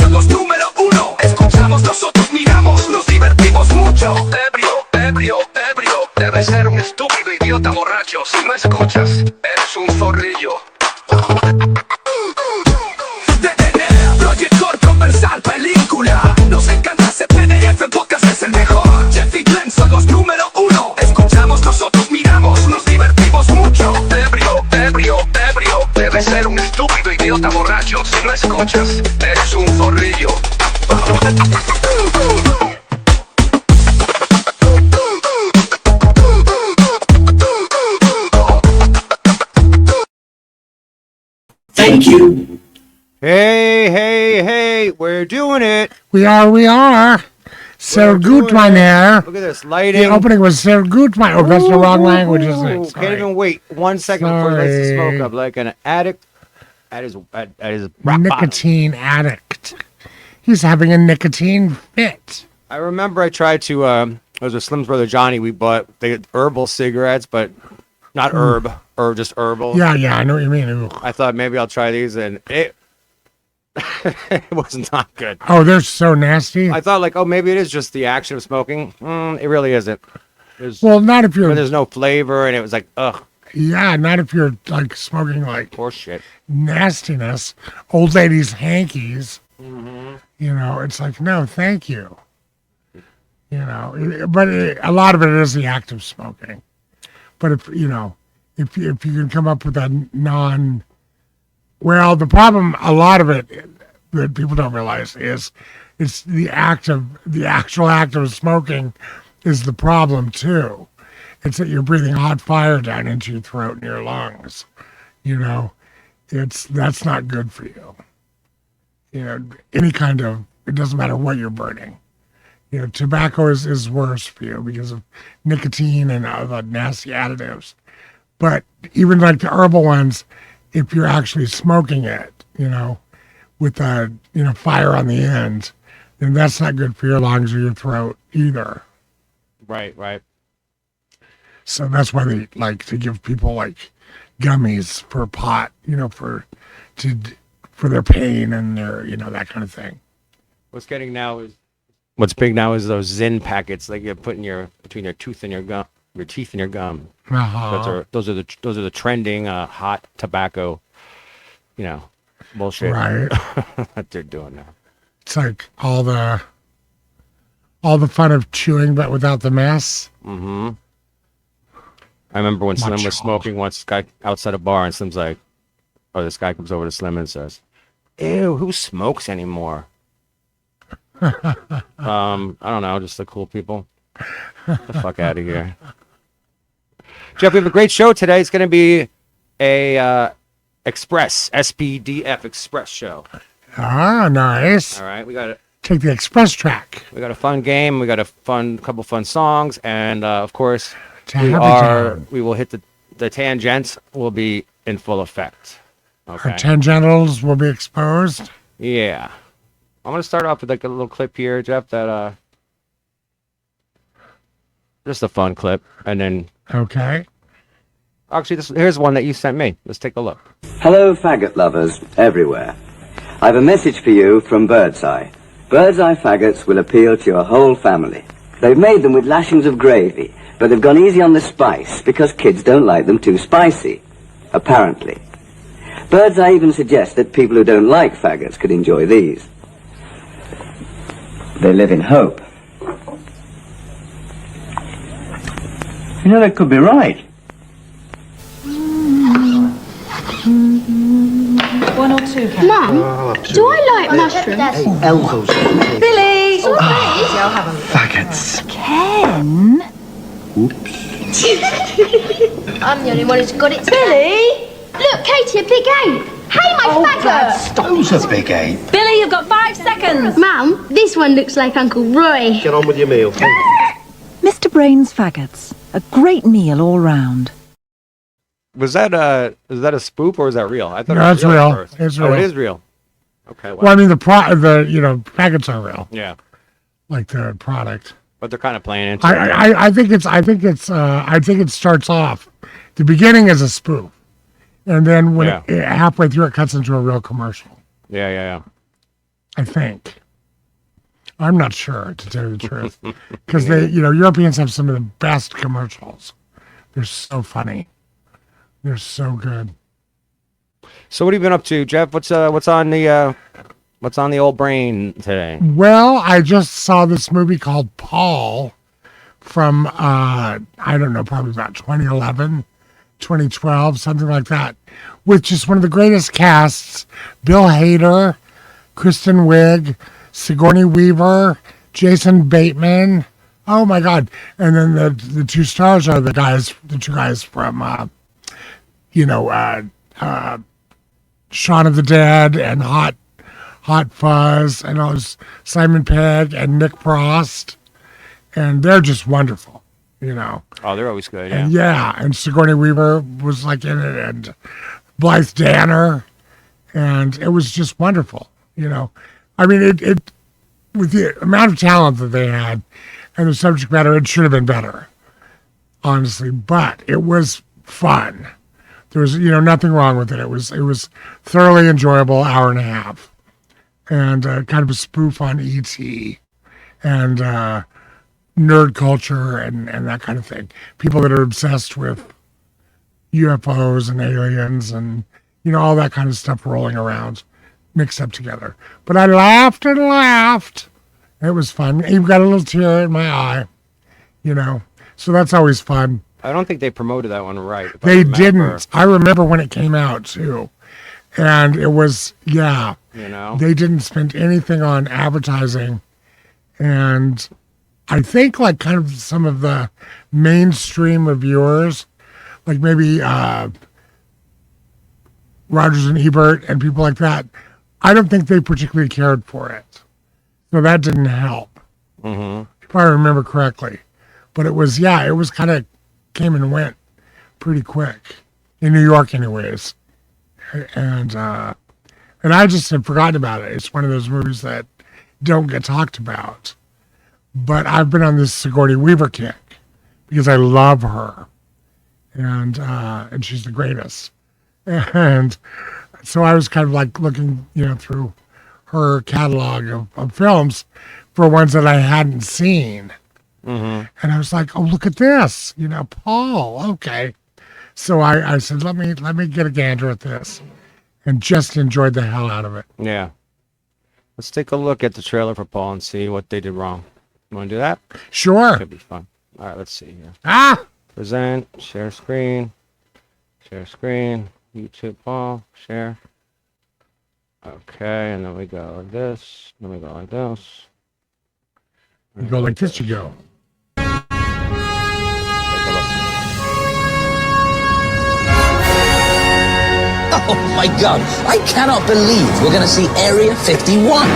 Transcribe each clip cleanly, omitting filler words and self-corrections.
son los número uno. Escuchamos, nosotros miramos, nos divertimos mucho. Ebrio, debes ser un estúpido idiota borracho. Si no escuchas, eres un zorrillo. Detener, proyector, conversar, película. Nos encanta SPDF, el podcast es el mejor. Jeff y Glenn son los número uno. Escuchamos, nosotros miramos, nos divertimos mucho. Ebrio, debes ser un estúpido idiota borracho. Si no escuchas, eres un zorrillo. Thank you. Hey, we're doing it. We are. Sehr gut, mein Herr. Look at this lighting. The opening was sehr gut, mein. Oh, that's the wrong language, isn't it? Sorry. Can't even wait 1 second before he lights the smoke up like an addict at his rock nicotine bottom. addict. He's having a nicotine fit. I remember I tried to, it was with Slim's brother Johnny, we bought the herbal cigarettes, but not herb, or just herbal. Yeah, I know what you mean. Ooh. I thought maybe I'll try these, and it it was not good. Oh, they're so nasty. I thought like, oh, maybe it is just the action of smoking. It really isn't. Well, not if you're... There's no flavor, and it was like, ugh. Yeah, not if you're like smoking like... Horse shit. Nastiness. Old ladies' hankies. Mm-hmm. You know, it's like, no, thank you. You know, but a lot of it is the act of smoking. But if you can come up with a well, the problem, a lot of it that people don't realize is it's the actual act of smoking is the problem too. It's that you're breathing hot fire down into your throat and your lungs. You know, that's not good for you. You know, any kind of, it doesn't matter what you're burning. You know, tobacco is worse for you because of nicotine and other nasty additives. But even like the herbal ones, if you're actually smoking it, you know, with a, fire on the end, then that's not good for your lungs or your throat either. Right. So that's why they like to give people like gummies for pot, for their pain and their, that kind of thing. What's big now is those Zyn packets like you put in between your tooth and your gum. Your teeth and your gum. Uh-huh. Those are the trending hot tobacco, bullshit. Right. That they're doing now. It's like all the fun of chewing, but without the mess. Mm-hmm. I remember when Slim was smoking once, guy outside a bar, and Slim's like, "Oh, this guy comes over to Slim and says, ew, who smokes anymore?" I don't know, just the cool people. Get the fuck out of here. Jeff, we have a great show today. It's going to be a SPDF Express show. Ah, nice. All right, we got take the express track. We got a fun game. We got couple fun songs, and of course, we will hit the tangents. Will be in full effect. Okay. Our tangentials will be exposed. Yeah, I'm gonna start off with like a little clip here, Jeff. That just a fun clip, and then okay. Actually, here's one that you sent me. Let's take a look. Hello, faggot lovers everywhere. I've a message for you from Birdseye. Birdseye faggots will appeal to your whole family. They've made them with lashings of gravy, but they've gone easy on the spice because kids don't like them too spicy, apparently. Birdseye even suggests that people who don't like faggots could enjoy these. They live in hope. You know, they could be right. 1 or 2, Ken? Mum, do I like mushrooms? Elbows. Billy! Strawberries? I'll have them. Faggots. Ken? Oops. I'm the only one who's got it. Billy! Look, Katie, a big ape. Hey, my faggot! Those are big ape. Billy, you've got 5 seconds! Mum, this one looks like Uncle Roy. Get on with your meal. Mr. Brain's Faggots. A great meal all round. Was that a spoof or is that real? I thought No, it was it's real. at first. It's Oh, real. it is real. Okay. Wow. Well, I mean, the faggots are real, Yeah, like the product. but they're kind of playing into it. I think it starts off. The beginning is a spoof, and then when Yeah. halfway through it cuts into a real commercial. Yeah. I think. I'm not sure, to tell you the truth. Because Europeans have some of the best commercials. They're so funny. They're so good. So what have you been up to, Jeff? What's on the old brain today? Well, I just saw this movie called Paul from, I don't know, probably about 2011, 2012, something like that, with just one of the greatest casts, Bill Hader, Kristen Wiig, Sigourney Weaver, Jason Bateman. Oh my God! And then the two stars are the two guys from, Shaun of the Dead and Hot Fuzz, and those Simon Pegg and Nick Frost, and they're just wonderful. Oh, they're always good. Yeah. And Sigourney Weaver was like in it, and Blythe Danner, and it was just wonderful. I mean, it with the amount of talent that they had and the subject matter, it should have been better, honestly. But it was fun. There was, nothing wrong with it. It was thoroughly enjoyable hour and a half, and kind of a spoof on E.T. and nerd culture and that kind of thing. People that are obsessed with UFOs and aliens and all that kind of stuff rolling around, mixed up together. But I laughed and laughed. It was fun. Even got a little tear in my eye, So that's always fun. I don't think they promoted that one right. They didn't. I remember when it came out too. And it was, yeah. They didn't spend anything on advertising. And I think like kind of some of the mainstream reviewers, like maybe Rogers and Ebert and people like that, I don't think they particularly cared for it. So that didn't help. Mm-hmm. If I remember correctly. But it was kind of came and went pretty quick. In New York anyways. And I just had forgotten about it. It's one of those movies that don't get talked about. But I've been on this Sigourney Weaver kick because I love her. And she's the greatest. And so I was kind of like looking, through her catalog of films for ones that I hadn't seen. Mm-hmm. And I was like, oh, look at this, Paul. Okay. So I said, let me get a gander at this, and just enjoyed the hell out of it. Yeah. Let's take a look at the trailer for Paul and see what they did wrong. You want to do that? Sure. Could be fun. All right, let's see here. Present. Share screen, YouTube Paul, share. Okay, and then we go like this, then we go like this. You go like this, you go. Oh my God, I cannot believe we're going to see Area 51.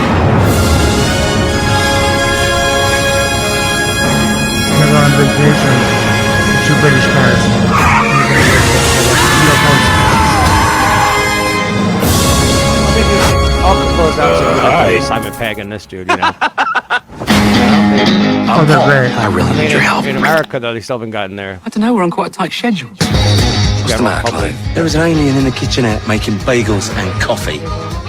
Never on vacation. Two British guys. All the close out Simon Pegg and this dude, Oh, they're great. I really need your help. In America, though, they still haven't gotten there. I don't know, we're on quite a tight schedule. What's the matter, Clive? There was an alien in the kitchenette making bagels and coffee.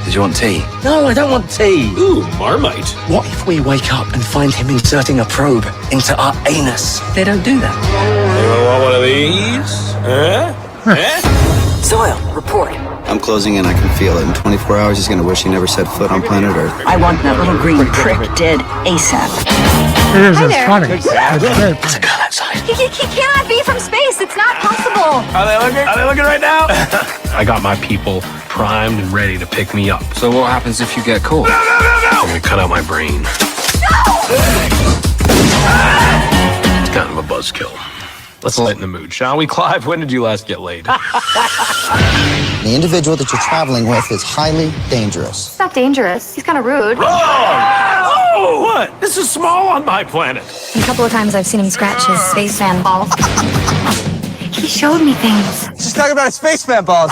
Did you want tea? No, I don't want tea. Ooh, Marmite. What if we wake up and find him inserting a probe into our anus? They don't do that. Anyone want one of these? Soil, report. I'm closing in. I can feel it. In 24 hours, he's going to wish he never set foot on planet Earth. I want that little green prick dead ASAP. It is. It's funny. There's a girl outside. He cannot be from space. It's not possible. Are they looking right now? I got my people primed and ready to pick me up. So what happens if you get caught? No! I'm gonna cut out my brain. It's kind of a buzzkill. Let's lighten the mood, shall we, Clive? When did you last get laid? The individual that you're traveling with is highly dangerous. It's not dangerous. He's kind of rude. Oh, what? This is small on my planet. A couple of times I've seen him scratch his spaceman balls. He showed me things. He's just talking about his spaceman balls.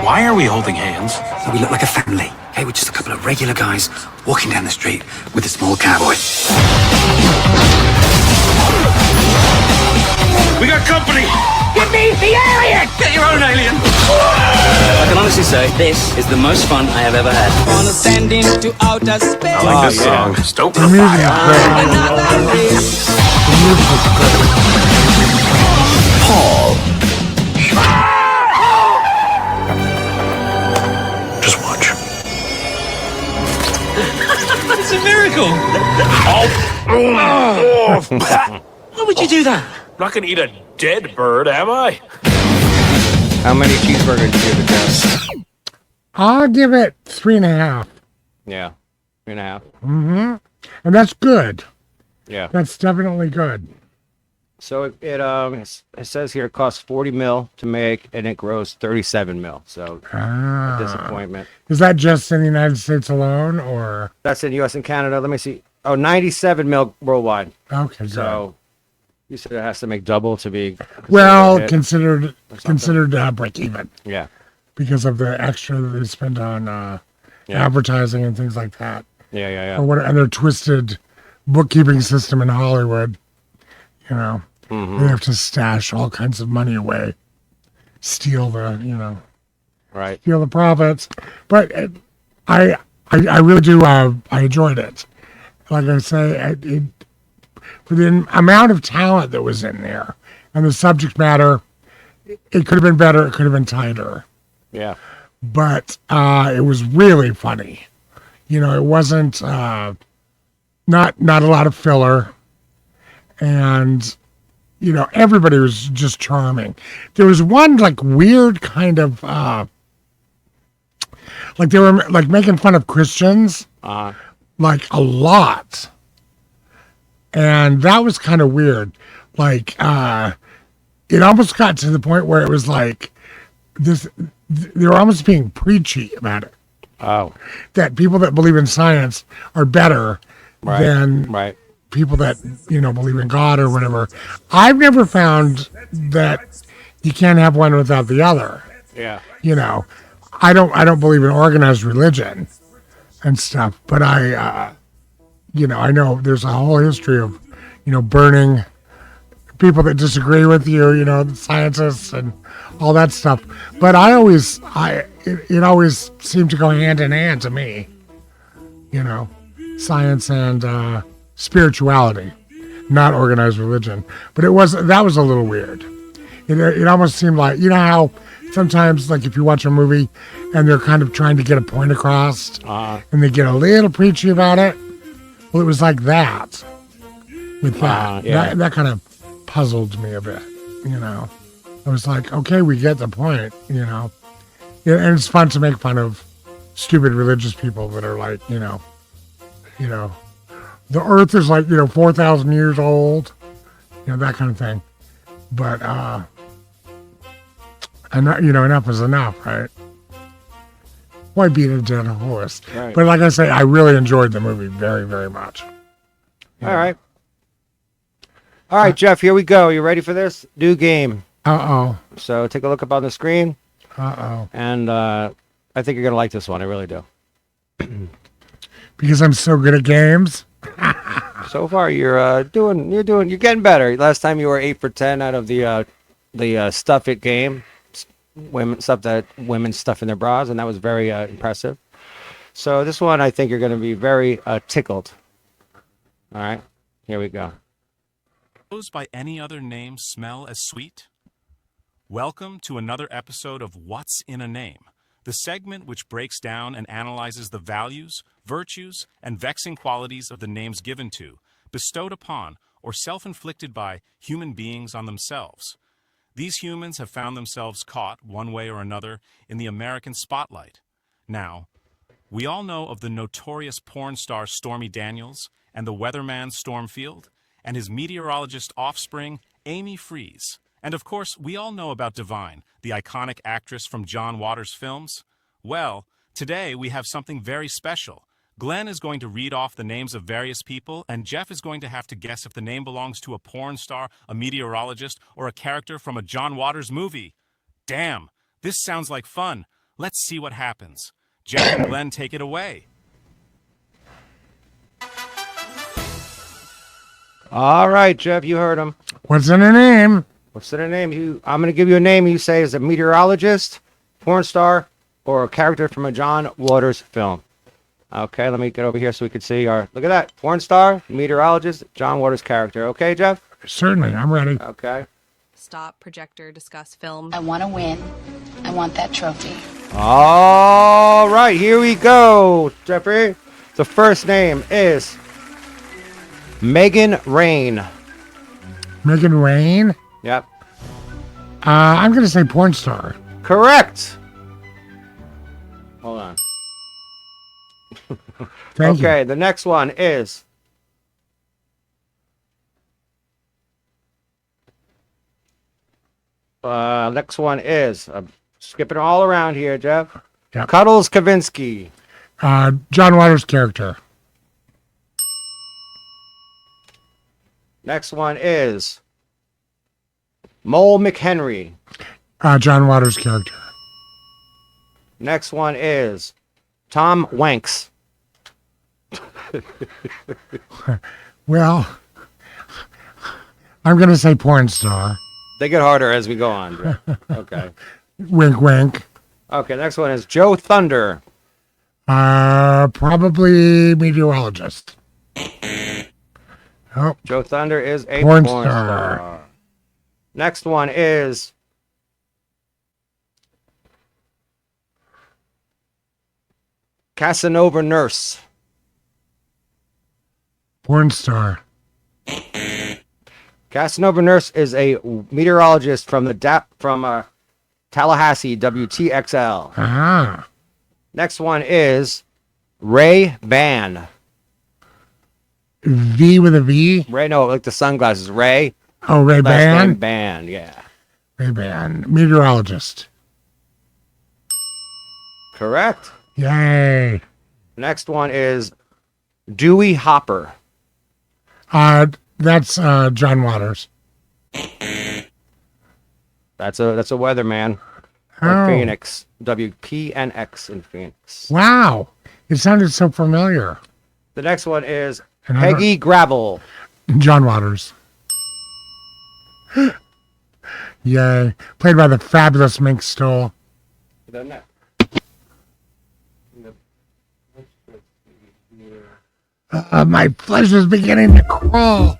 Why are we holding hands? So we look like a family. Hey, we're just a couple of regular guys walking down the street with a small cowboy. We got company! Give me the alien! Get your own alien! I can honestly say, this is the most fun I have ever had. Wanna send into outer space. I like this song. Stoke the music is fire. great. Another race. The music is great. Paul. Just watch. It's a miracle! Why would you do that? I'm not gonna eat a dead bird, am I? How many cheeseburgers do you give it, Jeff? I'll give it 3.5. Yeah, 3.5. Mm-hmm. And that's good. Yeah. That's definitely good. So it says here it costs 40 mil to make, and it grows 37 mil. So a disappointment. Is that just in the United States alone, or? That's in U.S. and Canada. Let me see. Oh, 97 mil worldwide. Okay, good. So you said it has to make double to be. Well, considered break even. Yeah. Because of the extra that they spend on advertising and things like that. Yeah. Or what? And their twisted bookkeeping system in Hollywood. You know, they have to stash all kinds of money away, steal the steal the profits. But I really do. I enjoyed it. Like I say, for the amount of talent that was in there and the subject matter, it could have been better. It could have been tighter. Yeah. But it was really funny. You know, it wasn't not a lot of filler. And, you know, everybody was just charming. There was one, like, weird kind of, like, they were, like, making fun of Christians, like, a lot. And that was kind of weird. Like, it almost got to the point where it was, like, they were almost being preachy about it. Oh. That people that believe in science are better than people that, you know, believe in God or whatever. I've never found that you can't have one without the other. Yeah. You know, I don't believe in organized religion and stuff, but I know there's a whole history of, you know, burning people that disagree with you, you know, the scientists and all that stuff. But it always seemed to go hand in hand to me, you know, science and spirituality, not organized religion. But that was a little weird. It almost seemed like, you know how sometimes, like, if you watch a movie and they're kind of trying to get a point across and they get a little preachy about it. Well, it was like that with that. That kind of puzzled me a bit, you know. I was like, okay, we get the point, you know. And it's fun to make fun of stupid religious people that are like, you know, the earth is like, 4,000 years old, that kind of thing. But, enough is enough, right? Why beat a dead horse? Right. But like I say, I really enjoyed the movie very, very much. All right, Jeff, here we go. You ready for this? New game. Uh-oh. So take a look up on the screen. Uh-oh. And I think you're going to like this one. I really do. Because I'm so good at games? So far, you're getting better. Last time you were 8 for 10 out of the Stuff It game. Women stuff in their bras, and that was very impressive. So this one, I think you're going to be very tickled. All right, here we go. Those by any other name smell as sweet? Welcome to another episode of What's in a Name, the segment which breaks down and analyzes the values, virtues, and vexing qualities of the names given to, bestowed upon, or self-inflicted by human beings on themselves. These humans have found themselves caught, one way or another, in the American spotlight. Now, we all know of the notorious porn star Stormy Daniels and the weatherman Stormfield and his meteorologist offspring, Amy Freeze. And of course, we all know about Divine, the iconic actress from John Waters' films. Well, today we have something very special. Glenn is going to read off the names of various people, and Jeff is going to have to guess if the name belongs to a porn star, a meteorologist, or a character from a John Waters movie. Damn, this sounds like fun. Let's see what happens. Jeff and Glenn, take it away. All right, Jeff, you heard him. What's in a name? What's their name? I'm going to give you a name you say is a meteorologist, porn star, or a character from a John Waters film. Okay, let me get over here so we can see our... Look at that. Porn star, meteorologist, John Waters character. Okay, Jeff? Certainly, I'm ready. Okay. Stop, projector, discuss film. I want to win. I want that trophy. All right, here we go, Jeffrey. The first name is Megan Rain. Megan Rain? Yep. I'm going to say porn star. Correct. Hold on. Thank okay, the next one is skipping all around here, Jeff. Yep. Cuddles Kavinsky. John Waters character. Next one is Mole McHenry. John Waters character. Next one is Tom Wanks. Well, I'm going to say porn star. They get harder as we go on, Jeff. Okay. Wink, wink. Okay, next one is Joe Thunder. Probably meteorologist. Oh, Joe Thunder is a porn porn star. star. Next one is Casanova Nurse. Porn star. Casanova Nurse is a meteorologist from Tallahassee WTXL. Ah. Next one is Ray Ban. V with a V? Ray, no, like the sunglasses. Ray. Oh, Ray Ban? Ban, yeah. Ray Ban. Meteorologist. Correct. Yay. Next one is Dewey Hopper. That's John Waters. That's a weatherman. Oh. Phoenix. WPNX in Phoenix. Wow. It sounded so familiar. The next one is Peggy Gravel. John Waters. Yay. Played by the fabulous Mink Stoll. My flesh is beginning to crawl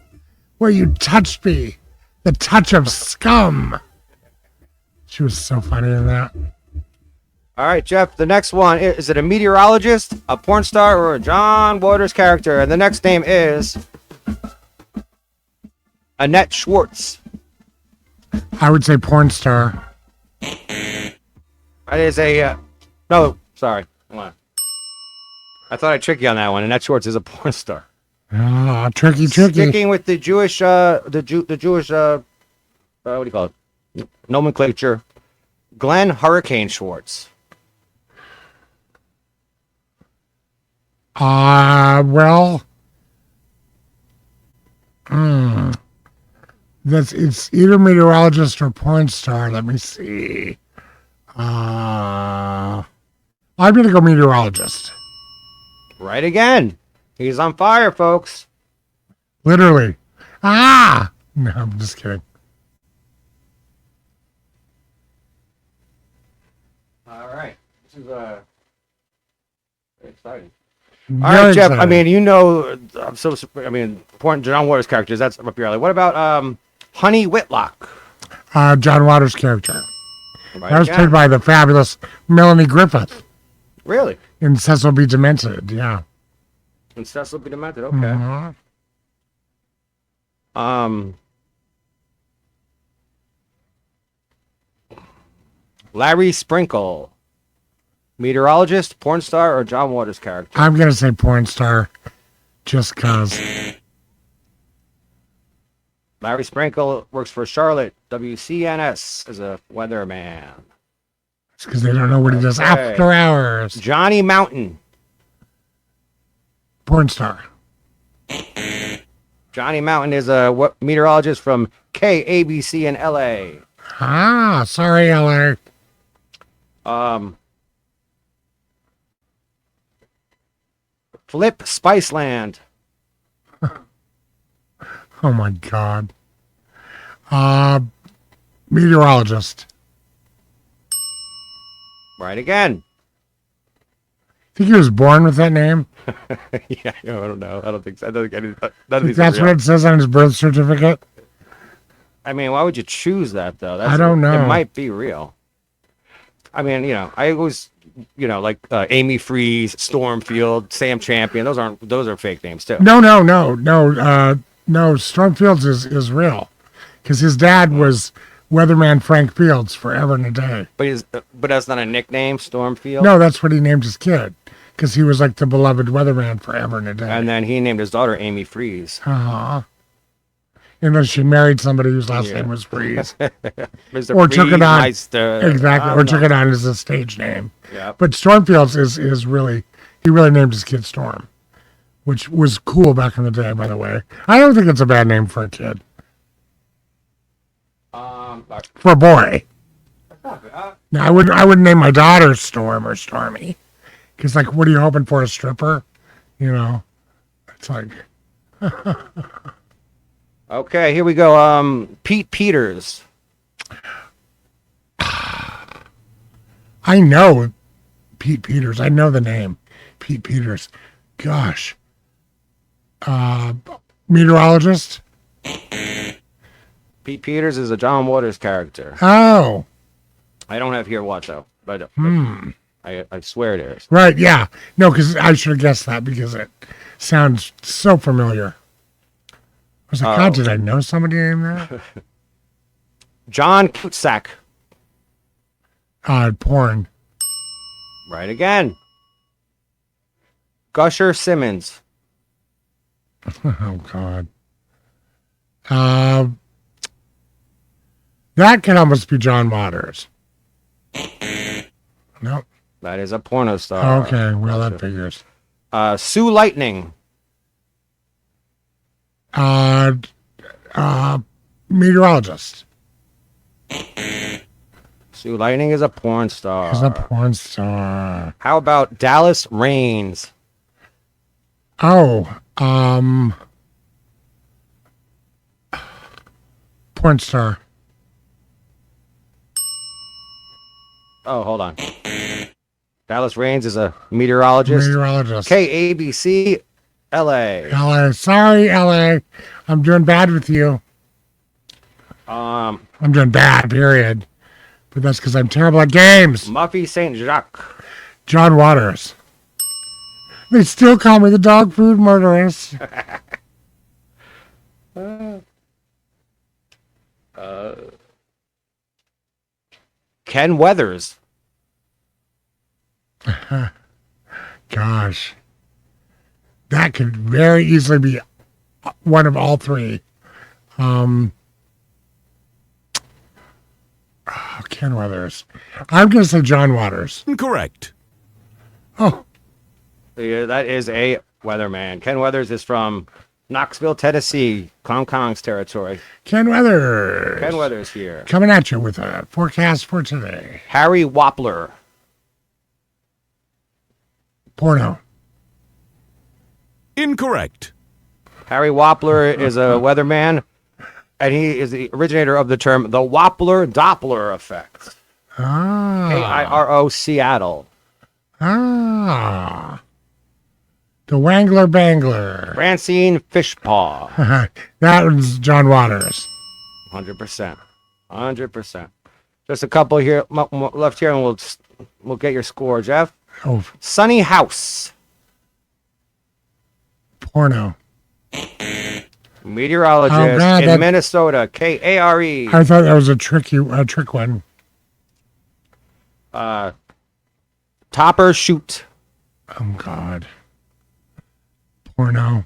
where you touched me. The touch of scum. She was so funny in that. All right, Jeff, the next one, is it a meteorologist, a porn star, or a John Waters character? And the next name is Annette Schwartz. I would say porn star. It is a, no, sorry. Hold on. I thought I'd trick you on that one. Annette Schwartz is a porn star. Oh, tricky. Sticking with the Jewish, what do you call it? Nomenclature. Glenn Hurricane Schwartz. Well, it's either meteorologist or porn star. Let me see. I'm gonna go meteorologist. Right again. He's on fire, folks. Literally. No, I'm just kidding. All right. This is very exciting. Very All right, Jeff. exciting. I mean, you know, important John Waters characters. That's up your alley. What about Honey Whitlock? John Waters character. Right That was again. played by the fabulous Melanie Griffith Really? in Cecil B. Demented. Yeah. And Cecil B. Demented. Okay. Mhm. Larry Sprinkle. Meteorologist, porn star, or John Waters character? I'm gonna say porn star, just cause. Larry Sprinkle works for Charlotte WCNS as a weatherman. It's because they don't know what he does Okay. after hours. Johnny Mountain. Porn star. Johnny Mountain is a meteorologist from KABC in LA. Sorry, LA. Flip Spiceland. Oh my God. Meteorologist. Right again. Think he was born with that name? Yeah, I don't know. I don't think so. I don't think none of Think these are that's real. what it says on his birth certificate? I mean, why would you choose that though? I don't know. It might be real. I mean, I always, like Amy Freeze, Stormfield, Sam Champion. Those are fake names too. No. Stormfields is real, because his dad was Weatherman Frank Fields forever and a day. But that's not a nickname, Stormfield. No, that's what he named his kid, because he was like the beloved Weatherman forever and a day. And then he named his daughter Amy Freeze. And then she married somebody whose last name was Freeze. Mr. Or took it on. Meister. Exactly. Or took it on as a stage name. Yep. But Stormfields is really, he really named his kid Storm, which was cool back in the day, by the way. I don't think it's a bad name for a kid. For a boy. No, I wouldn't name my daughter Storm or Stormy. Because, like, what are you hoping for, a stripper? It's like... Okay, here we go. Pete Peters. I know Pete Peters. I know the name. Pete Peters. Gosh. Meteorologist? Pete Peters is a John Waters character. Oh. I don't have here watch though, but I swear it is. Right, yeah. No, because I should have guessed that because it sounds so familiar. I was like, God, did I know somebody named that? John Cusack. Porn. Right again. Gusher Simmons. Oh, God. That can almost be John Waters. Nope. That is a porno star. Okay, well, that figures. Sue Lightning. Meteorologist. Sue Lightning is a porn star. He's a porn star. How about Dallas Raines? Oh, porn star. Oh, hold on. Dallas Raines is a meteorologist. Meteorologist. KABC, LA. LA. Sorry, LA. I'm doing bad with you. I'm doing bad, period. But that's because I'm terrible at games. Muffy St. Jacques. John Waters. They still call me the dog food murderess. Ken Weathers. Gosh. That could very easily be one of all three. Ken Weathers. I'm going to say John Waters. Incorrect. Oh. Yeah, that is a weatherman. Ken Weathers is from Knoxville, Tennessee, Hong Kong's territory. Ken Weathers. Ken Weathers here. Coming at you with a forecast for today. Harry Wappler. Porno. Incorrect. Harry Wappler is a weatherman, and he is the originator of the term the Wappler-Doppler effect. KIRO Seattle. The Wangler Bangler. Francine Fishpaw. That was John Waters. 100%. 100%. Just a couple here left here, and we'll get your score, Jeff. Oh. Sunny House. Porno. Meteorologist in Minnesota. KARE. I thought that was a trick one. Topper Shoot. Oh, God. Porno.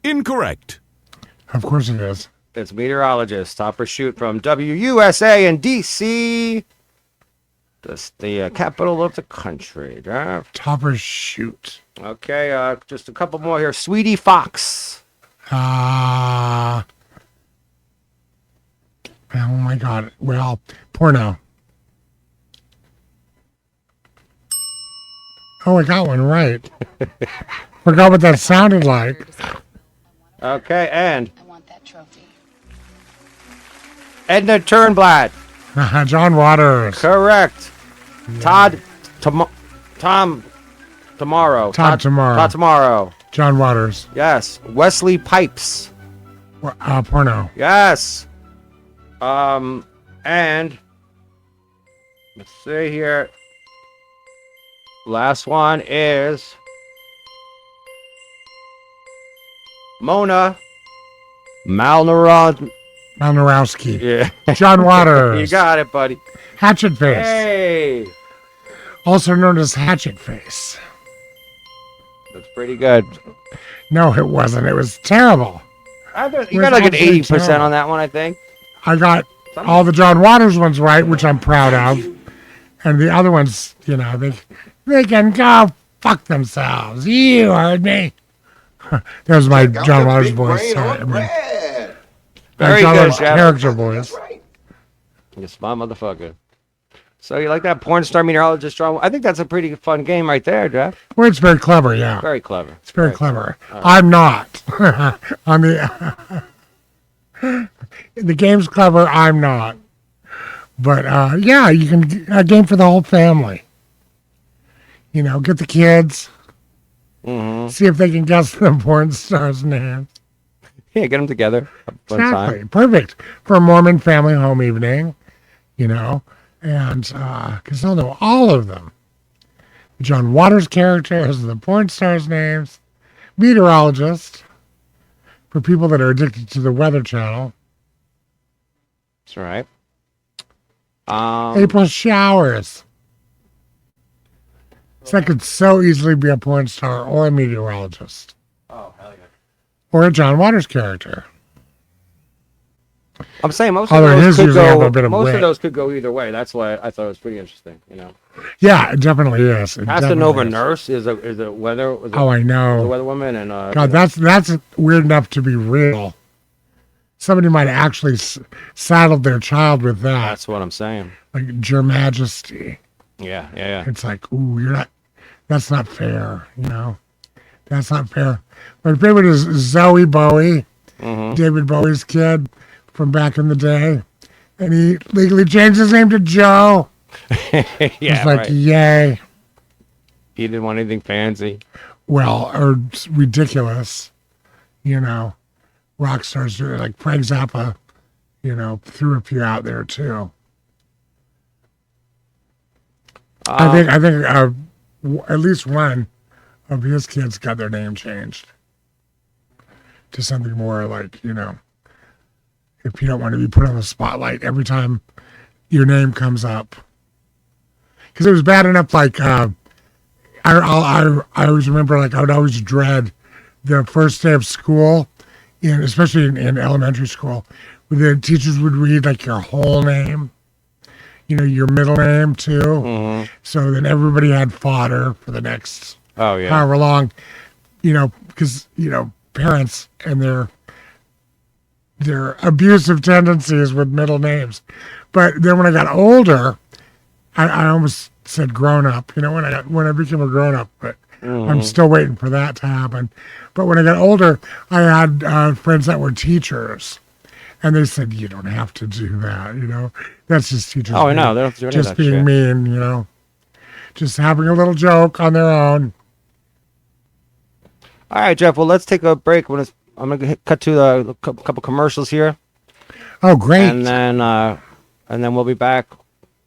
Incorrect. Of course it is. It's meteorologist Topper Shoot from WUSA in DC. The capital of the country, Jeff. Topper Shoot. Okay, just a couple more here. Sweetie Fox. Oh my God. Well, porno. Oh, I got one right. Forgot what that sounded like. Okay, and I want that trophy. Edna Turnblad. John Waters. Correct. Todd Tom Tomorrow. Todd Tomorrow. Todd Tomorrow. John Waters. Yes. Wesley Pipes. Porno. Yes. And let's see here. Last one is Mona Malnarowski. Yeah. John Waters. You got it, buddy. Hatchet Face. Hey. Also known as Hatchet Face. That's pretty good. No, it wasn't. It was terrible. You got like an 80% on that one, I think. I got all the John Waters ones right, which I'm proud of. And the other ones, you know, they can go fuck themselves. You heard me. There's my John Waters voice. Very John good, Waters Jeff. character voice. You smart motherfucker. So you like that porn star meteorologist drama? I think that's a pretty fun game right there, Jeff. Well, it's very clever, yeah. Very clever. It's very clever. Right. I'm not. On the the game's clever. I'm not. But yeah, you can a game for the whole family. You know, get the kids. Mm-hmm. See if they can guess the porn star's name. Yeah, get them together. Fun Exactly. time. Perfect for a Mormon family home evening. You know, and because they'll know all of them. John Waters characters, the porn stars' names, meteorologist for people that are addicted to the Weather Channel. That's right. April Showers. So that could so easily be a porn star or a meteorologist. Oh, hell yeah. Or a John Waters character. I'm saying most Although of those his could usually have go. a bit of Most wit. of those could go either way. That's why I thought it was pretty interesting. You know. Yeah, it definitely is. It definitely Casanova is. Nurse is a weather. Oh, I know. The weather woman and God, that's weird enough to be real. Somebody might have actually saddled their child with that. That's what I'm saying. Like Your Majesty. Yeah. It's like, ooh, that's not fair, you know. That's not fair. My favorite is Zoe Bowie, Mm-hmm. David Bowie's kid from back in the day. And he legally changed his name to Joe. Yeah, It's like, right. yay. He didn't want anything fancy. Well, or ridiculous, you know. Rock stars do it. Like Frank Zappa, you know, threw a few out there too. I think at least one of his kids got their name changed to something more like, you know, if you don't want to be put on the spotlight every time your name comes up. Because it was bad enough, like, I always remember, like, I would always dread the first day of school, especially in elementary school, where the teachers would read, like, your whole name. You know, your middle name too. Mm-hmm. So then everybody had fodder for the next however long, you know, because, you know, parents and their abusive tendencies with middle names. But then when I got older, I almost said grown up, you know, when I became a grown up, but I'm still waiting for that to happen. But when I got older, I had friends that were teachers. And they said, you don't have to do that, you know. That's just teachers. Oh, I know. They don't do any of just that being shit. mean, you know. Just having a little joke on their own. All right, Jeff. Well, let's take a break. I'm gonna cut to a couple commercials here. Oh, great! And then we'll be back,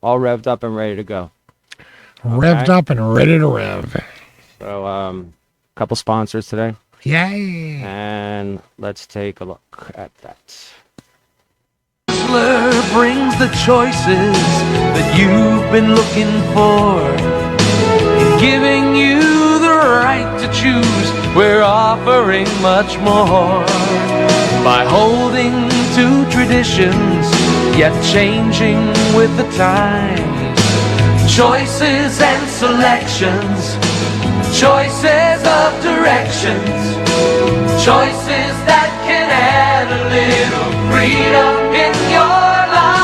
all revved up and ready to go. Revved up and ready to rev. So, couple sponsors today. Yay! And let's take a look at that. Whistler brings the choices that you've been looking for. In giving you the right to choose, we're offering much more. By holding to traditions, yet changing with the times. Choices and selections, choices of directions, choices that can add a little freedom in your life.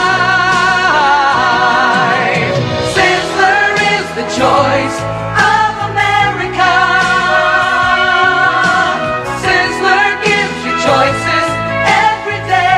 Sizzler is the choice of America. Sizzler gives you choices every day.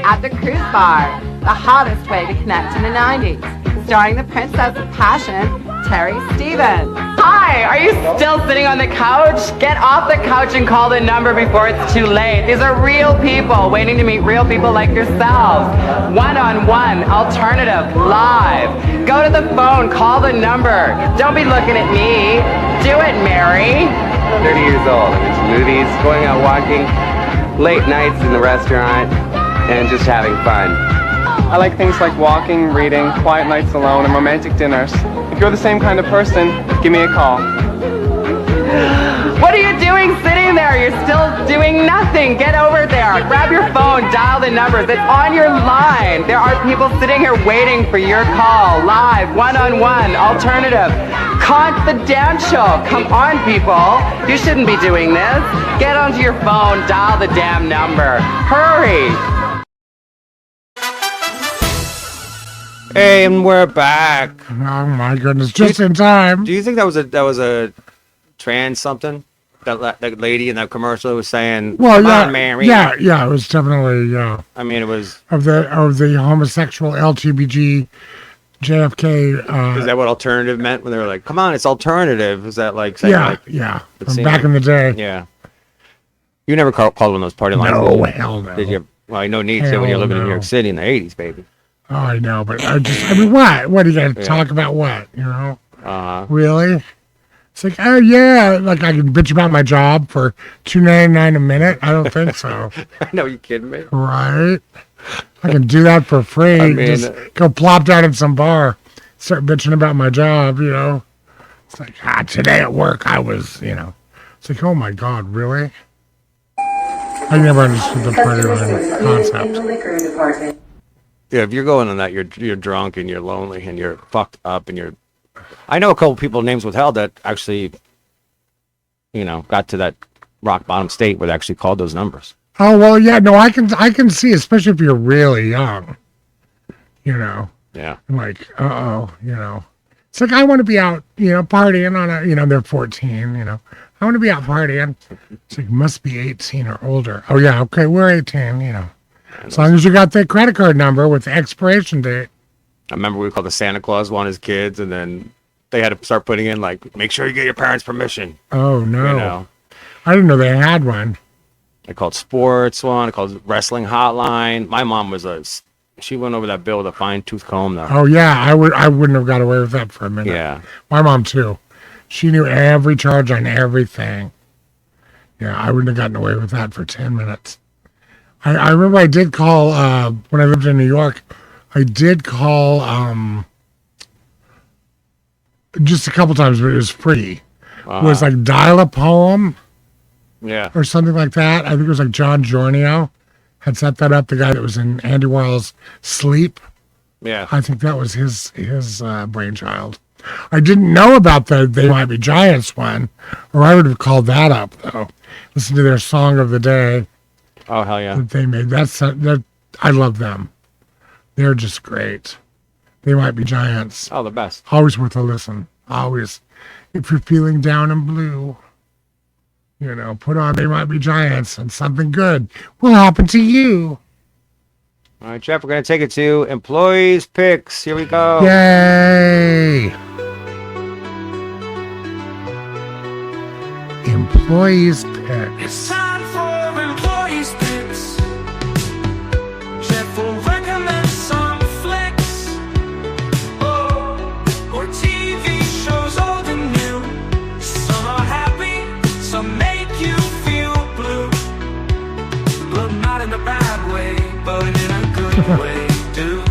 At the Cruise Bar, the hottest way to connect in the 90s. Starring the Princess of Passion, Terry Stevens. Hi, are you still sitting on the couch? Get off the couch and call the number before it's too late. These are real people waiting to meet real people like yourselves. One-on-one, alternative, live. Go to the phone, call the number. Don't be looking at me. Do it, Mary. 30 years old. I'm into movies, going out walking, late nights in the restaurant, and just having fun. I like things like walking, reading, quiet nights alone, and romantic dinners. If you're the same kind of person, give me a call. What are you doing sitting there? You're still doing nothing. Get over there. Grab your phone, dial the numbers. It's on your line. There are people sitting here waiting for your call. Live, one-on-one, alternative. Confidential. Come on, people. You shouldn't be doing this. Get onto your phone, dial the damn number. Hurry. Hey, and we're back. Oh my goodness, just in time. Do you think that was a trans something? That lady in that commercial was saying, Well, "Come yeah, on, Mary." yeah, it was definitely, yeah. I mean, it was of the homosexual LGBTQ JFK. Is that what alternative meant when they were like, "Come on, it's alternative"? Is that like saying yeah, it from seemed back in the day. Yeah. You never called one of those party lines? No, hell no. Did you? Well, I know need to when you're living in New York City in the '80s, baby. Oh, I know, but I mean, what? What are you going to talk about? What? You know? Really? It's like, oh yeah, like I can bitch about my job for $2.99 a minute. I don't think so. I know, you kidding me? Right? I can do that for free. I mean, just go plop down in some bar, start bitching about my job. You know? It's like, today at work I was, you know. It's like, oh my God, really? I never understood the party line concept. Yeah, if you're going on that, you're drunk and you're lonely and you're fucked up and you're. I know a couple people names withheld that actually, you know, got to that rock bottom state where they actually called those numbers. Oh well, yeah, no, I can see, especially if you're really young. You know. Yeah. Like, you know, it's like I want to be out, you know, partying on a, you know, they're 14, you know. I want to be out partying. It's like must be 18 or older. Oh yeah, okay, we're 18, you know. As long as you got the credit card number with the expiration date. I remember we called the Santa Claus one as kids, and then they had to start putting in like, make sure you get your parents' permission. Oh no! You know, I didn't know they had one. I called sports one. I called wrestling hotline. My mom was she went over that bill with a fine tooth comb though. Oh yeah, I wouldn't have got away with that for a minute. Yeah, my mom too. She knew every charge on everything. Yeah, I wouldn't have gotten away with that for 10 minutes. I remember I did call, when I lived in New York, I did call just a couple times, but it was free. It was like Dial a Poem. Yeah. Or something like that. I think it was like John Giornio had set that up, the guy that was in Andy Warhol's Sleep. Yeah. I think that was his brainchild. I didn't know about the They Might Be Giants one, or I would have called that up, though. Listen to their song of the day. Oh, hell yeah. That they made. That I love them. They're just great. They Might Be Giants. Oh, the best. Always worth a listen. Always. If you're feeling down and blue, you know, put on They Might Be Giants and something good will happen to you. All right, Jeff, we're going to take it to Employees Picks. Here we go. Yay! Employees Picks. It's time for Employees Picks. Jeff will recommend some flicks. Or TV shows old and new. Some are happy, some make you feel blue. But not in a bad way, but in a good way, dude.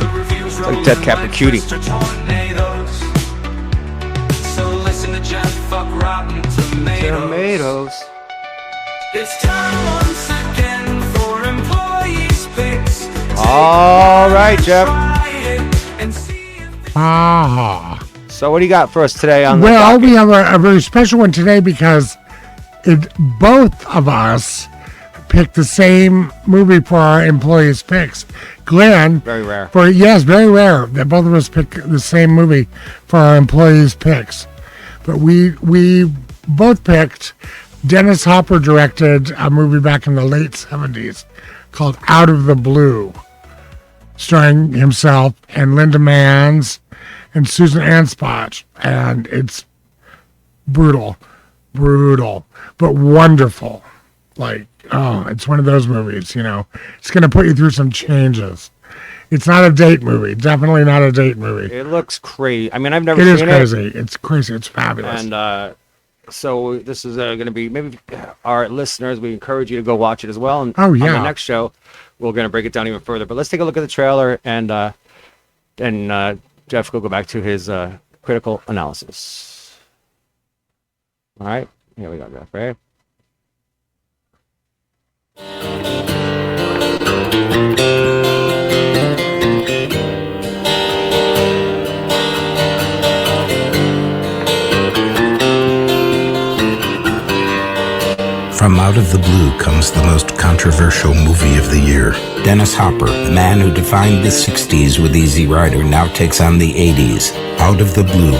The reviews roll like Dead Cat and Cutie. tornadoes. So listen to Jeff fuck rotten tomatoes. It's time once again for Employees Picks. All right, Jeff. So what do you got for us today on the Well, docket? we have a very special one today because both of us picked the same movie for our Employees Picks. Glenn. Very rare. Yes, very rare that both of us picked the same movie for our Employees Picks. But we both picked Dennis Hopper directed a movie back in the late 70s called Out of the Blue, starring himself and Linda Manns and Susan Anspach, and it's brutal, but wonderful. Like, oh, it's one of those movies, It's going to put you through some changes. It's not a date movie. Definitely not a date movie. It looks crazy. I mean, I've never It seen is crazy. It's crazy. It's fabulous. And so this is going to be, maybe our listeners, we encourage you to go watch it as well. And on the next show, we're going to break it down even further. But let's take a look at the trailer, and Jeff will go back to his critical analysis. All right. Here we go, Jeff. Right? From Out of the Blue comes the most controversial movie of the year. Dennis Hopper, the man who defined the 60s with Easy Rider, now takes on the 80s. Out of the Blue.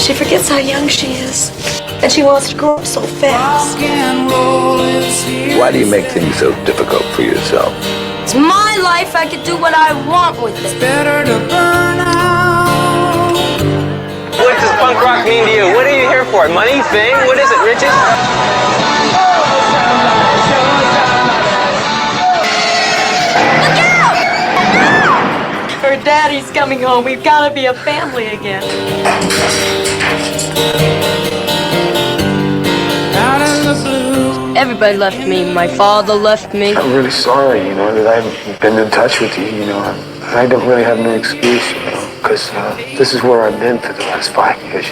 She forgets how young she is, and she wants to grow up so fast. Why do you make things so difficult for yourself? It's my life. I can do what I want with it. Better to burn out. What does punk rock mean to you? What are you here for? Money? Fame? What is it, riches? Her daddy's coming home. We've got to be a family again. Everybody left me. My father left me. I'm really sorry, that I haven't been in touch with you, I don't really have no excuse, because this is where I've been for the last 5 years,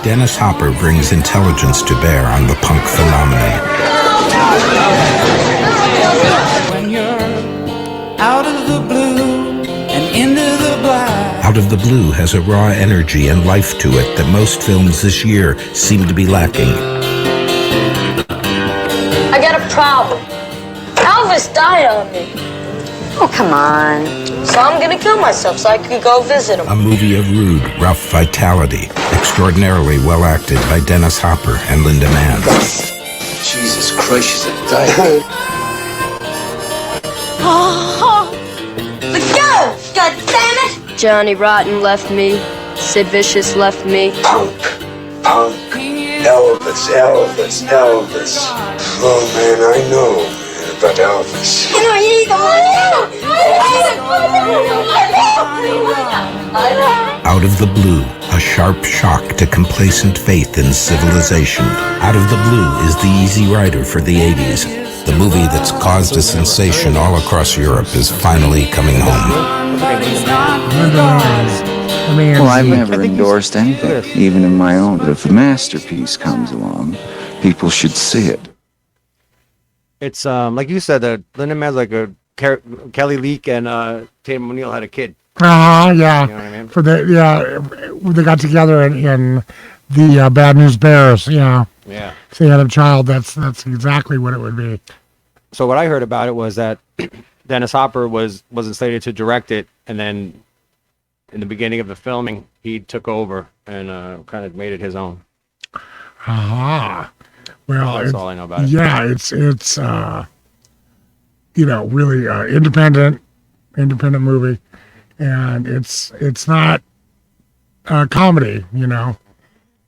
Dennis Hopper brings intelligence to bear on the punk phenomenon. When you're out of the blue and into the black. Out of the Blue has a raw energy and life to it that most films this year seem to be lacking. I got a problem. Elvis died on me. Oh, come on. So I'm gonna kill myself so I can go visit him. A movie of rude, rough vitality, extraordinarily well acted by Dennis Hopper and Linda Manns. Jesus Christ, she's a dyke. Oh, let's go! God damn it! Johnny Rotten left me. Sid Vicious left me. Punk. Elvis. Oh, man, I know, about Elvis. You know, you need the Out of the Blue, a sharp shock to complacent faith in civilization. Out of the Blue is the Easy Rider for the 80s. The movie that's caused a sensation all across Europe is finally coming home. Well, I've never endorsed anything, even in my own. But if a masterpiece comes along, people should see it. It's like you said, Linda Manns, like a Kelly Leak and Tatum O'Neal had a kid. Yeah. You know what I mean? They got together in the Bad News Bears. Yeah. Yeah. If they had a child, that's exactly what it would be. So what I heard about it was that Dennis Hopper wasn't slated to direct it, and then in the beginning of the filming, he took over and kind of made it his own. Aha. Well, that's all I know about it. Yeah, it's really independent movie, and it's not a comedy.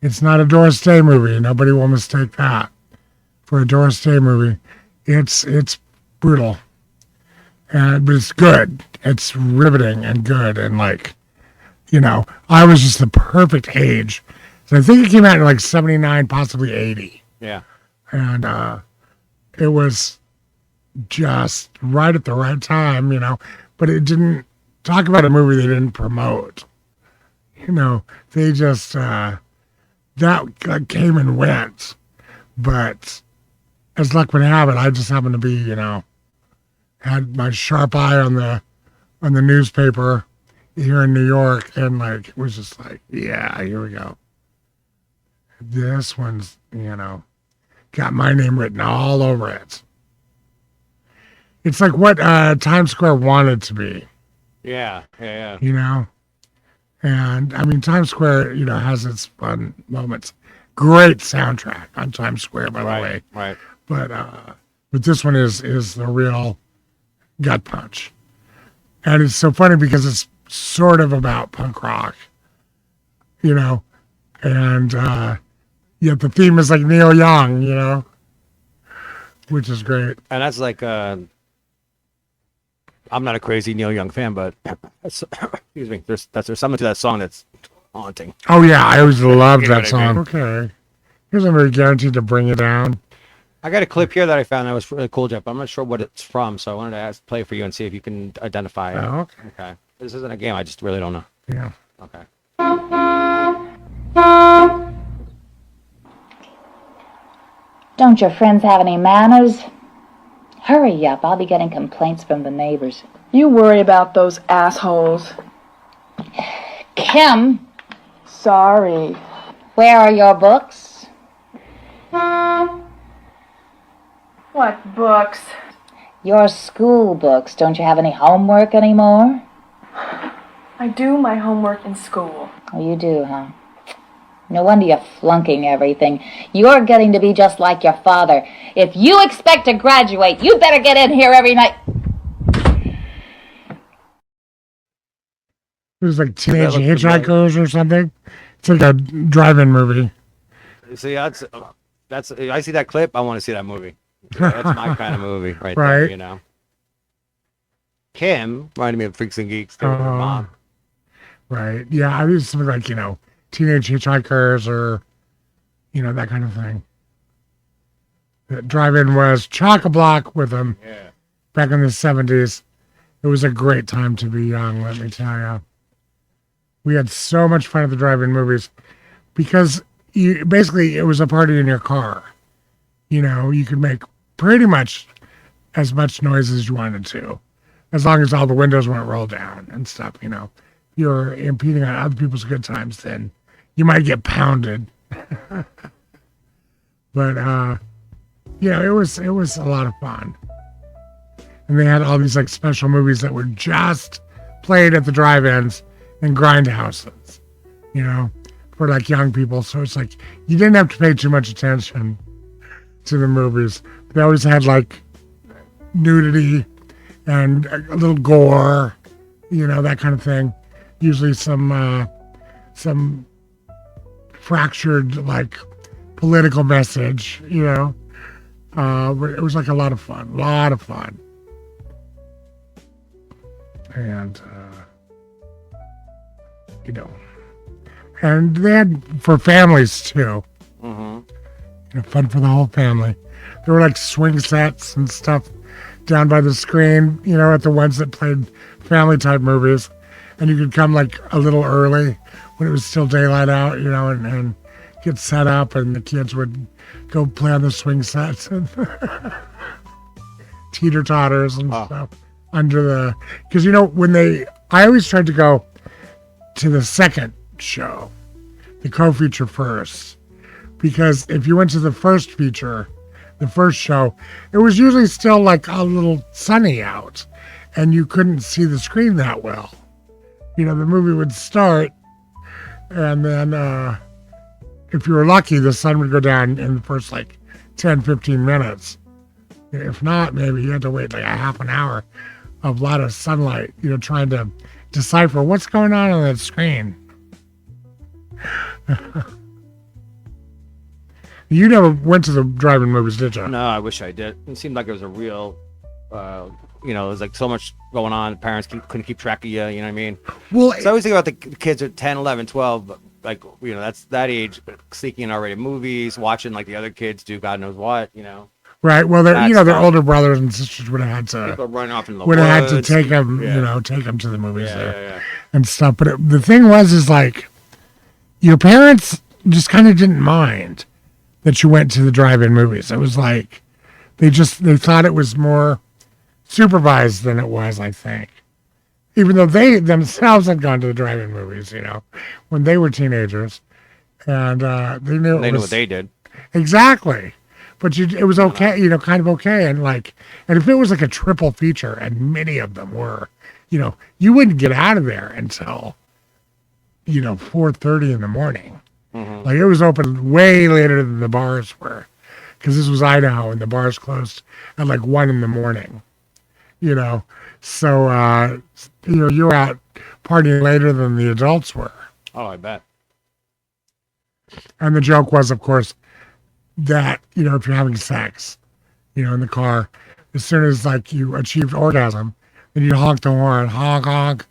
It's not a Doris Day movie. Nobody will mistake that for a Doris Day movie. It's brutal, but it's good. It's riveting and good, and I was just the perfect age. So I think it came out in like 79, possibly 80. Yeah. And it was just right at the right time, but it didn't talk about a movie they didn't promote. They just, that came and went. But as luck would have it, I just happened to be, had my sharp eye on the newspaper here in New York, and it was just like, yeah, here we go. This one's, got my name written all over it. It's like what Times Square wanted to be. Yeah. And And I mean, Times Square, has its fun moments. Great soundtrack on Times Square, by the way. Right. But this one is the real gut punch. And it's so funny because it's sort of about punk rock, and yet the theme is like Neil Young, which is great. And that's like, I'm not a crazy Neil Young fan, but excuse me, there's something to that song that's haunting. Oh yeah, I always loved You know that what I song. mean? Okay, here's a very guaranteed to bring it down. I got a clip here that I found that was really cool, Jeff. I'm not sure what it's from, so I wanted to play for you and see if you can identify it. Oh, okay. Okay. This isn't a game. I just really don't know. Yeah. Okay. Don't your friends have any manners? Hurry up, I'll be getting complaints from the neighbors. You worry about those assholes. Kim! Sorry. Where are your books? What books? Your school books. Don't you have any homework anymore? I do my homework in school. Oh, you do, huh? No wonder you're flunking everything. You're getting to be just like your father. If you expect to graduate, you better get in here every night. It was like Teenage Hitchhikers or something. It's like a drive-in movie. See, that's I see that clip. I want to see that movie. That's my kind of movie right Right. there, Kim reminded me of Freaks and Geeks. Her mom. Right. Yeah, I was something like, Teenage Hitchhikers or, that kind of thing. The drive-in was chock-a-block with them back in the 70s. It was a great time to be young, let me tell you. We had so much fun at the drive-in movies because basically it was a party in your car. You could make pretty much as much noise as you wanted to, as long as all the windows weren't rolled down and stuff, If you're impeding on other people's good times, then you might get pounded. But, it was a lot of fun. And they had all these like special movies that were just played at the drive-ins and grindhouses, for like young people. So it's like you didn't have to pay too much attention to the movies. They always had like nudity and a little gore, that kind of thing. Usually some fractured like political message, but it was like a lot of fun. And and they had for families too. Fun for the whole family. There were like swing sets and stuff down by the screen, at the ones that played family type movies. And you could come like a little early when it was still daylight out, and get set up, and the kids would go play on the swing sets and teeter totters and stuff under the. Because I always tried to go to the second show, the co-feature first, because if you went to the first feature, the first show, it was usually still like a little sunny out, and you couldn't see the screen that well. The movie would start, and then if you were lucky, the sun would go down in the first like 10, 15 minutes. If not, maybe you had to wait like a half an hour of a lot of sunlight, trying to decipher what's going on that screen. You never went to the drive-in movies, did you? No, I wish I did. It seemed like it was a real, there was like so much going on. Parents couldn't keep track of you, you know what I mean? Well, so I always think about the kids at 10, 11, 12, like, that's that age, sneaking in already movies, watching like the other kids do God knows what, Right. Well, their older brothers and sisters would have had to. People running off in the would have had to woods. take them, Yeah. take them to the movies Yeah. and stuff. But the thing is like, your parents just kind of didn't mind that you went to the drive-in movies. It was like they thought it was more supervised than it was, I think. Even though they themselves had gone to the drive-in movies, when they were teenagers, and they knew what they did. Exactly. But it was okay, kind of okay. And if it was like a triple feature, and many of them were, you wouldn't get out of there until, 4:30 in the morning. Mhm. Like it was open way later than the bars were, because this was Idaho and the bars closed at like 1 in the morning. So you were out partying later than the adults were. Oh, I bet. And the joke was, of course, that if you're having sex, in the car, as soon as like you achieved orgasm, then you honk the horn, honk honk,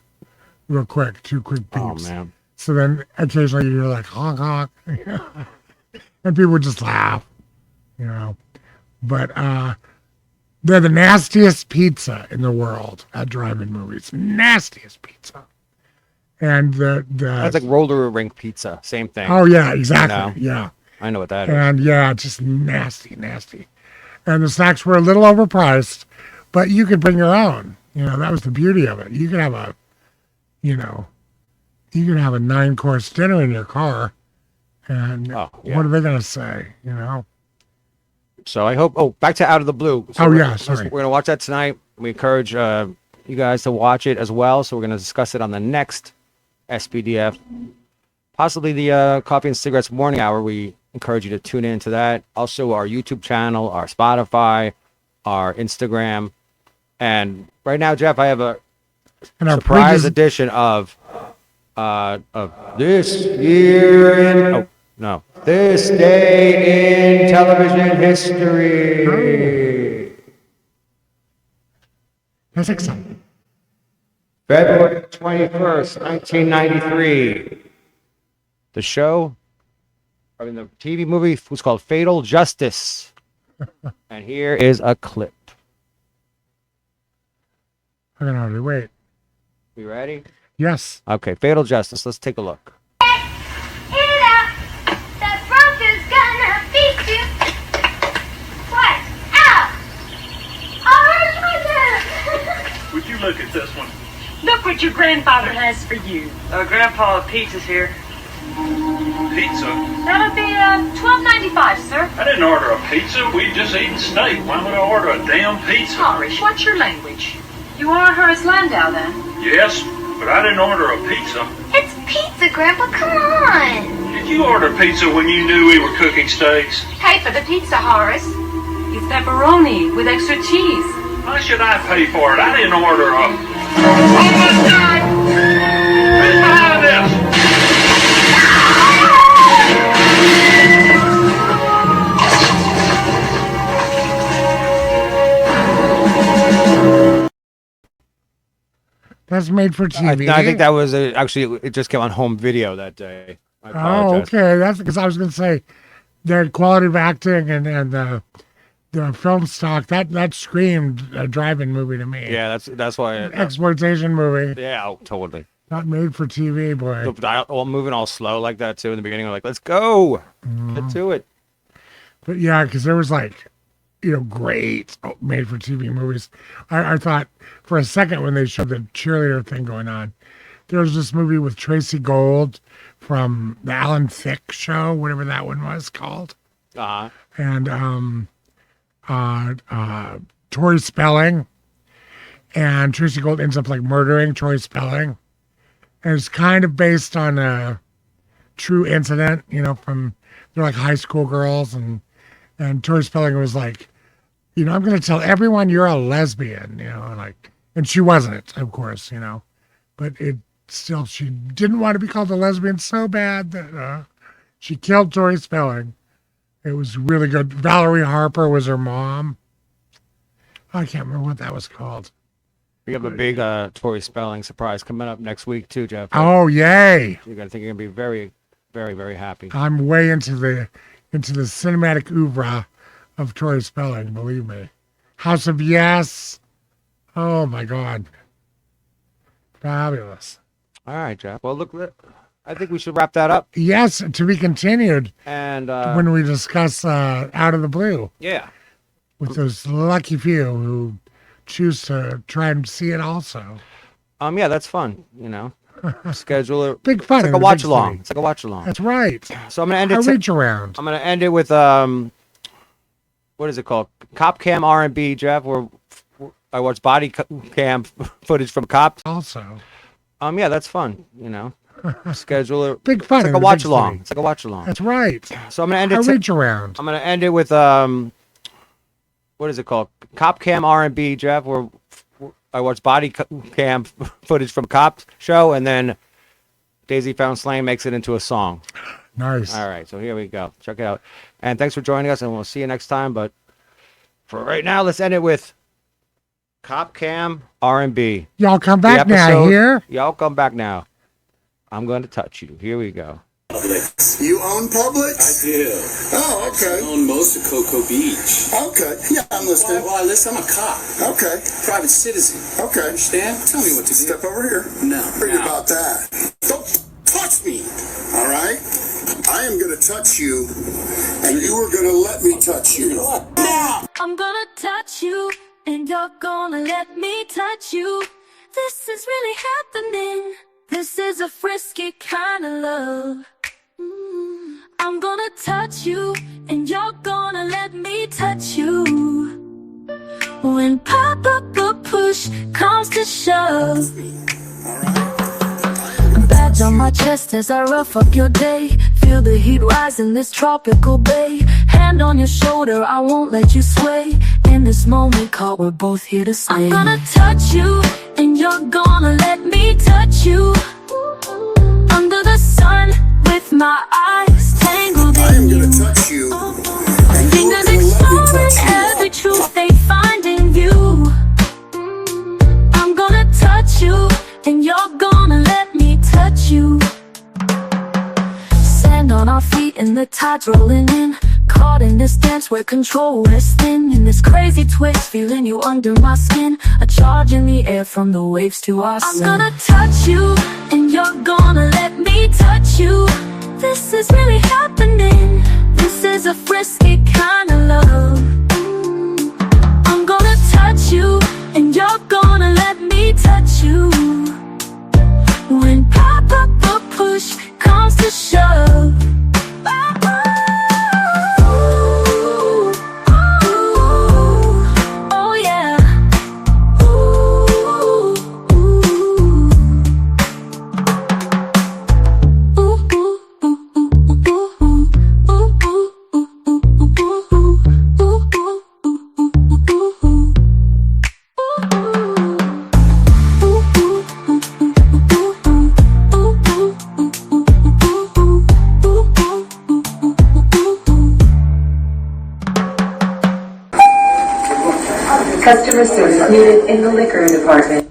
real quick, 2 quick beeps. Oh man. So then occasionally you're like honk honk, and people would just laugh, But they're the nastiest pizza in the world at drive-in movies. Nastiest pizza. And That's like roller rink pizza. Same thing. Oh yeah, exactly. Yeah. I know what that is. And yeah, just nasty. And the snacks were a little overpriced, but you could bring your own. That was the beauty of it. You could have a 9-course dinner in your car, and what are they going to say? So I hope. Oh, back to Out of the Blue. So sorry. We're gonna watch that tonight. We encourage you guys to watch it as well. So we're gonna discuss it on the next SPDF, possibly the Coffee and Cigarettes Morning Hour. We encourage you to tune into that. Also, our YouTube channel, our Spotify, our Instagram, and right now, Jeff, I have a surprise edition of this year in this day in television history. That's exciting. February 21st, 1993. The TV movie was called Fatal Justice. And here is a clip. I can hardly wait. You ready? Yes. Okay, Fatal Justice. Let's take a look. Would you look at this one? Look what your grandfather has for you. Grandpa, pizza's here. Pizza? That'll be $12.95, sir. I didn't order a pizza. We just eaten steak. Why would I order a damn pizza? Harish, what's your language? You are Horace Landau, then? Yes, but I didn't order a pizza. It's pizza, Grandpa. Come on. Did you order pizza when you knew we were cooking steaks? Pay for the pizza, Horace. It's pepperoni with extra cheese. Why should I pay for it? I didn't order a... Oh my God! Who's behind this? That's made for TV. I think that was actually it just came on home video that day. I apologize. Oh, okay. That's because I was going to say the quality of acting and the film stock that screamed a drive-in movie to me. Yeah, that's why. Exploitation movie. Yeah, totally. Not made for TV, boy. All moving all slow like that too in the beginning. We're like, let's go, get to it. But yeah, because there was like, great made for TV movies. I thought for a second when they showed the cheerleader thing going on, there was this movie with Tracy Gold from the Alan Thicke show, whatever that one was called. And Tori Spelling, and Tracy Gold ends up like murdering Tori Spelling, and it's kind of based on a true incident, from they're like high school girls, and Tori Spelling was like, I'm going to tell everyone you're a lesbian, and she wasn't, of course, but she didn't want to be called a lesbian so bad that she killed Tori Spelling. It was really good. Valerie Harper was her mom. I can't remember what that was called. We have a big Tori Spelling surprise coming up next week too, Jeff. Oh, yay! You're gonna think you're gonna be very, very, very happy. I'm way into the cinematic oeuvre of Tori Spelling. Believe me. House of Yes. Oh my God. Fabulous. All right, Jeff. Well, look, I think we should wrap that up. Yes, to be continued. And when we discuss Out of the Blue. Yeah. With those lucky few who choose to try and see it also. Yeah, that's fun. Schedule it. Big fun. It's like a watch along. It's like a watch along. That's right. So I'm gonna end it. Reach around. I'm gonna end it with what is it called? Cop Cam R&B, Jeff. Where I watch body cam footage from cops. Also. Yeah, that's fun. schedule it. Big fun. It's like a watch along. It's like a watch along. That's right. So I'm gonna end it. Reach around. I'm gonna end it with what is it called? Cop Cam R&B, Jeff. Where I watch body cam footage from Cop show, and then Daisy Found Slain makes it into a song. Nice. All right, so here we go. Check it out. And thanks for joining us, and we'll see you next time. But for right now, let's end it with Cop Cam R&B. Y'all come back now, here? Y'all come back now. I'm going to touch you. Here we go. Publix. You own Publix? I do. Oh, okay. I own most of Cocoa Beach. Okay. Yeah, I'm listening. Well, listen, I'm a cop. Okay. Private citizen. Okay. Understand? Tell me what to do. Step over here. No. Worry about that. Don't touch me. All right? I am going to touch you, and you are going to let me touch you. Now! I'm gonna touch you, and you're gonna let me touch you. This is really happening. This is a frisky kind of love. I'm gonna touch you, and you're gonna let me touch you. When pop up or push comes to shove, badge on my chest as I rough up your day. Feel the heat rise in this tropical bay. Hand on your shoulder, I won't let you sway. In this moment caught, we're both here to stay. I'm gonna touch you, and you're gonna let me touch you. Under the sun, with my eyes tangled in you. Touch you. Fingers exploring every truth they find in you. I'm gonna touch you, and you're gonna let me touch you. Sand on our feet and the tides rolling in. Caught in this dance where control wears thin. In this crazy twist, feeling you under my skin. A charge in the air from the waves to our sun. I'm gonna touch you, and you're gonna let me touch you. This is really happening. This is a frisky kind of love. I'm gonna touch you, and you're gonna let me touch you. When pop up or push comes to shove, customer service needed in the liquor department.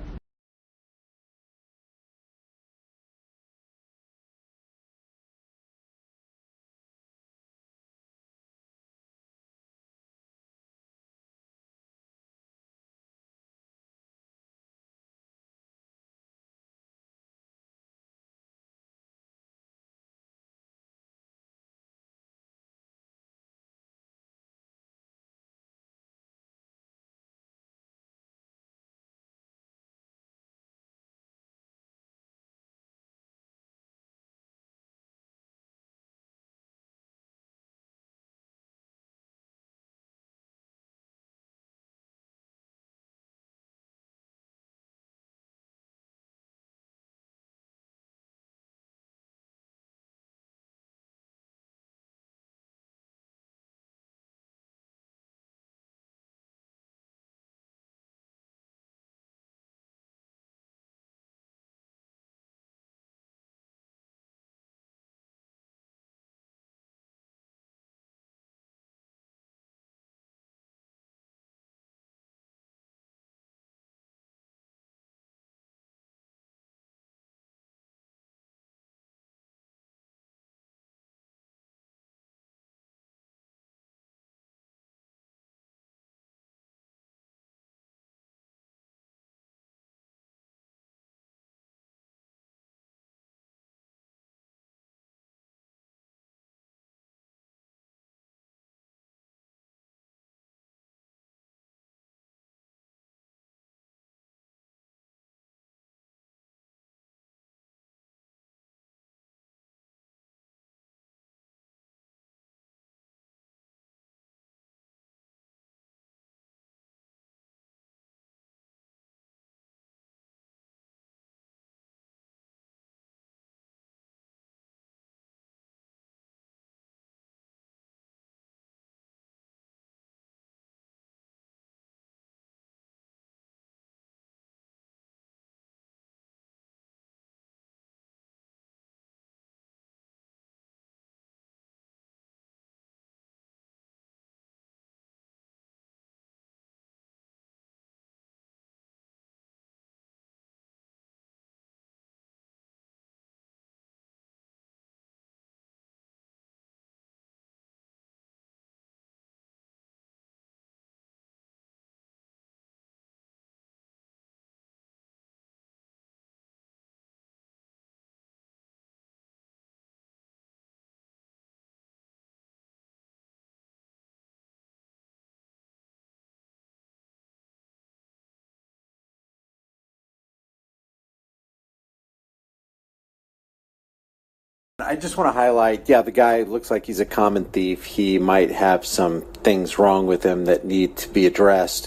I just want to highlight, the guy looks like he's a common thief. He might have some things wrong with him that need to be addressed.